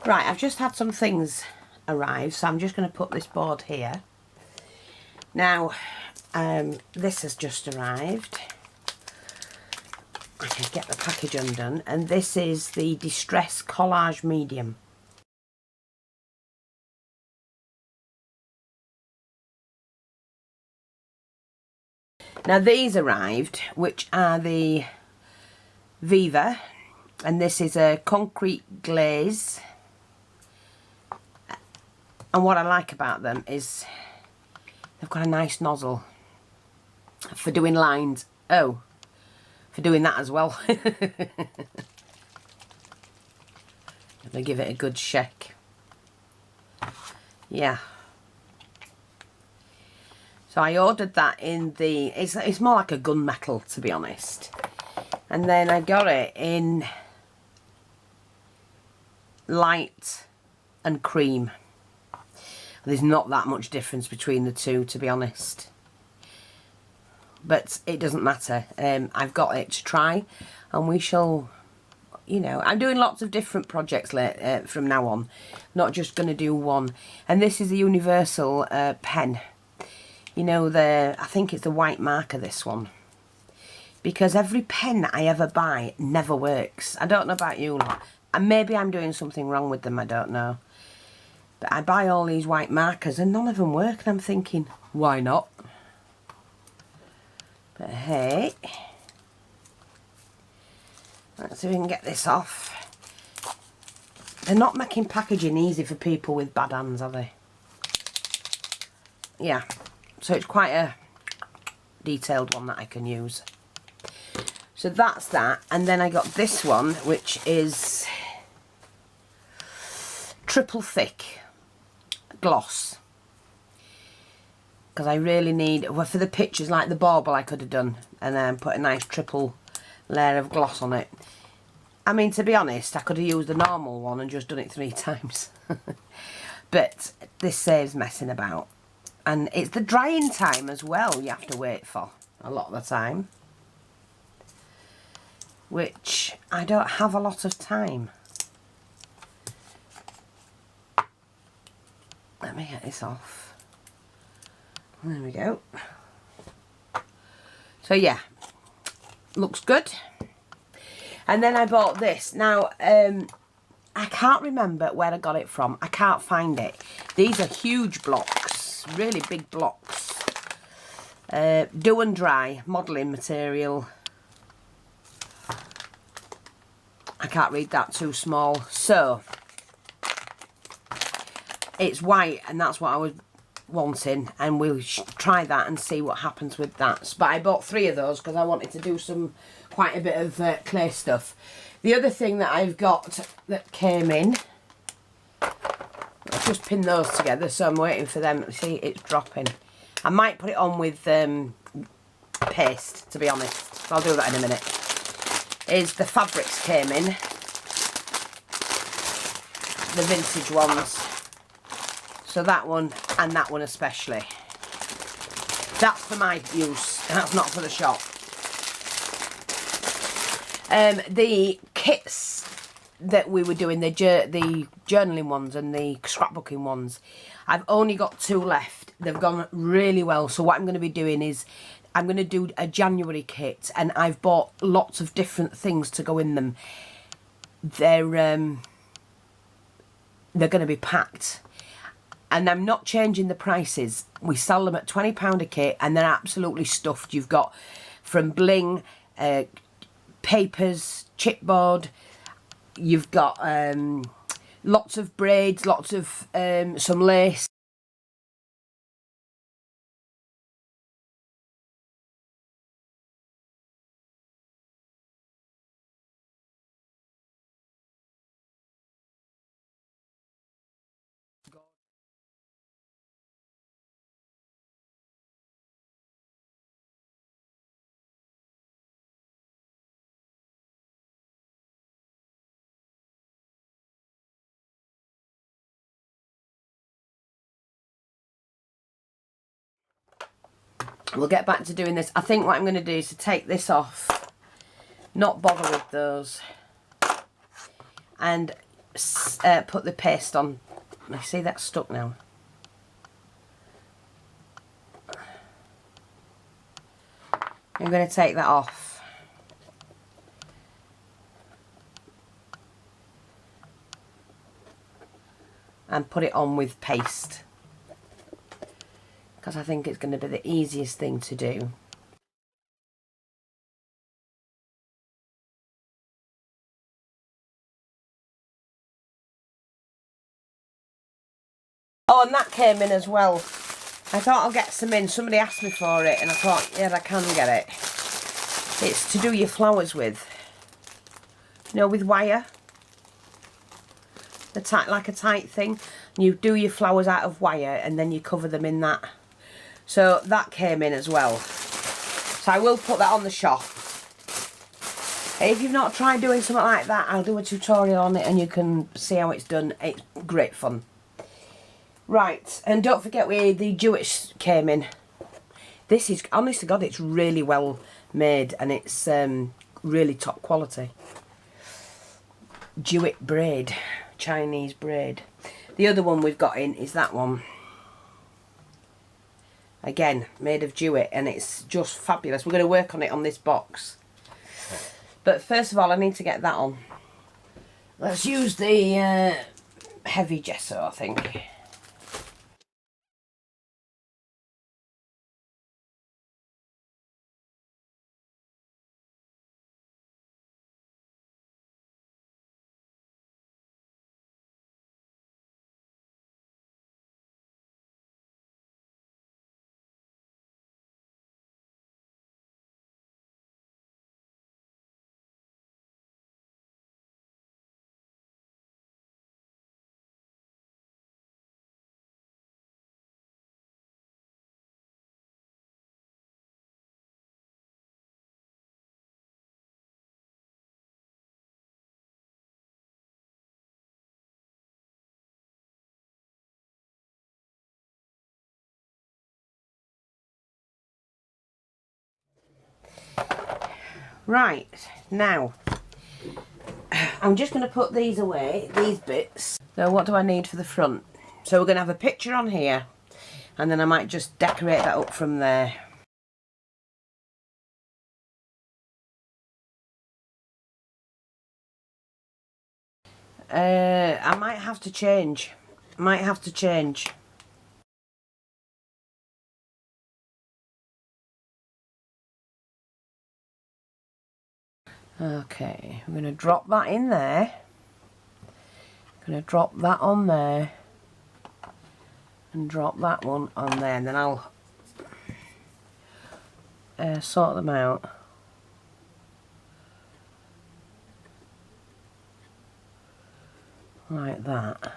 Right, I've just had some things arrive, so I'm just going to put this board here. Now, this has just arrived. I can get the package undone, and this is the Distress Collage Medium. Now these arrived, which are the Viva, and this is a concrete glaze. And what I like about them is they've got a nice nozzle for doing lines. Oh, for doing that as well. I'm going to give it a good shake. Yeah. So I ordered that in the, it's more like a gunmetal, to be honest. And then I got it in light and cream. There's not that much difference between the two, to be honest. But it doesn't matter. I've got it to try, and we shall, you know, I'm doing lots of different projects from now on. Not just going to do one. And this is the universal pen. You know, I think it's the white marker, this one. Because every pen I ever buy never works. I don't know about you lot. And maybe I'm doing something wrong with them, I don't know. But I buy all these white markers and none of them work. And I'm thinking, why not? But hey. Let's see if we can get this off. They're not making packaging easy for people with bad hands, are they? Yeah. So it's quite a detailed one that I can use. So that's that. And then I got this one, which is triple thick gloss. Because I really need, well, for the pictures, like the bauble I could have done. And then put a nice triple layer of gloss on it. I mean, to be honest, I could have used the normal one and just done it 3 times. But this saves messing about. And it's the drying time as well you have to wait for a lot of the time. Which I don't have a lot of time. Let me get this off. There we go. So yeah, looks good. And then I bought this. Now, I can't remember where I got it from. I can't find it. These are huge blocks, really big blocks. Do and dry, modelling material. I can't read that, too small. So, it's white and that's what I was wanting. And we'll try that and see what happens with that. But I bought 3 of those because I wanted to do quite a bit of clay stuff. The other thing that I've got that came in, I've just pinned those together, so I'm waiting for them. See, it's dropping. I might put it on with paste, to be honest. So I'll do that in a minute. Is the fabrics came in. The vintage ones. So that one and that one especially. That's for my use. That's not for the shop. The kits that we were doing, the journaling ones and the scrapbooking ones, I've only got 2 left. They've gone really well. So what I'm going to be doing is I'm going to do a January kit, and I've bought lots of different things to go in them. They're going to be packed. And I'm not changing the prices. We sell them at £20 a kit, and they're absolutely stuffed. You've got from bling, papers, chipboard. You've got lots of braids, lots of some lace. We'll get back to doing this. I think what I'm going to do is to take this off, not bother with those. And put the paste on. I see that's stuck now. I'm going to take that off. And put it on with paste. Because I think it's going to be the easiest thing to do. Oh, and that came in as well. I thought I'll get some in. Somebody asked me for it and I thought, yeah, I can get it. It's to do your flowers with. You know, with wire. The tight, like a tight thing. And you do your flowers out of wire and then you cover them in that. So that came in as well. So I will put that on the shop. If you've not tried doing something like that, I'll do a tutorial on it and you can see how it's done. It's great fun. Right, and don't forget the jewels came in. This is, honest to God, it's really well made and it's really top quality. Jewett braid, Chinese braid. The other one we've got in is that one. Again, made of jewett and it's just fabulous. We're going to work on it on this box. But first of all, I need to get that on. Let's use the heavy gesso, I think. Right, now, I'm just going to put these away, these bits. So what do I need for the front? So we're going to have a picture on here, and then I might just decorate that up from there. I might have to change. Okay, I'm going to drop that in there. I'm going to drop that on there. And drop that one on there. And then I'll sort them out. Like that.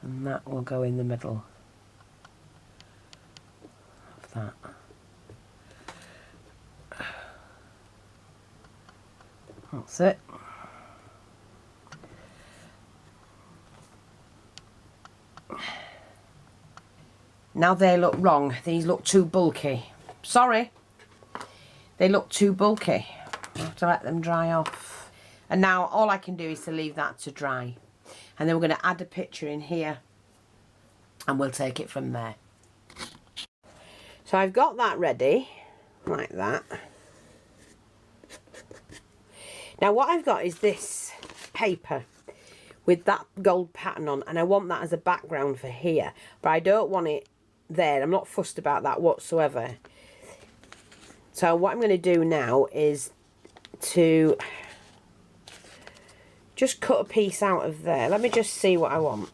And that will go in the middle of that. That's it. Now they look wrong. These look too bulky. Sorry. They look too bulky. I have to let them dry off. And now all I can do is to leave that to dry. And then we're going to add a picture in here. And we'll take it from there. So I've got that ready. Like that. Now what I've got is this paper with that gold pattern on, and I want that as a background for here, but I don't want it there. I'm not fussed about that whatsoever. So what I'm going to do now is to just cut a piece out of there. Let me just see what I want.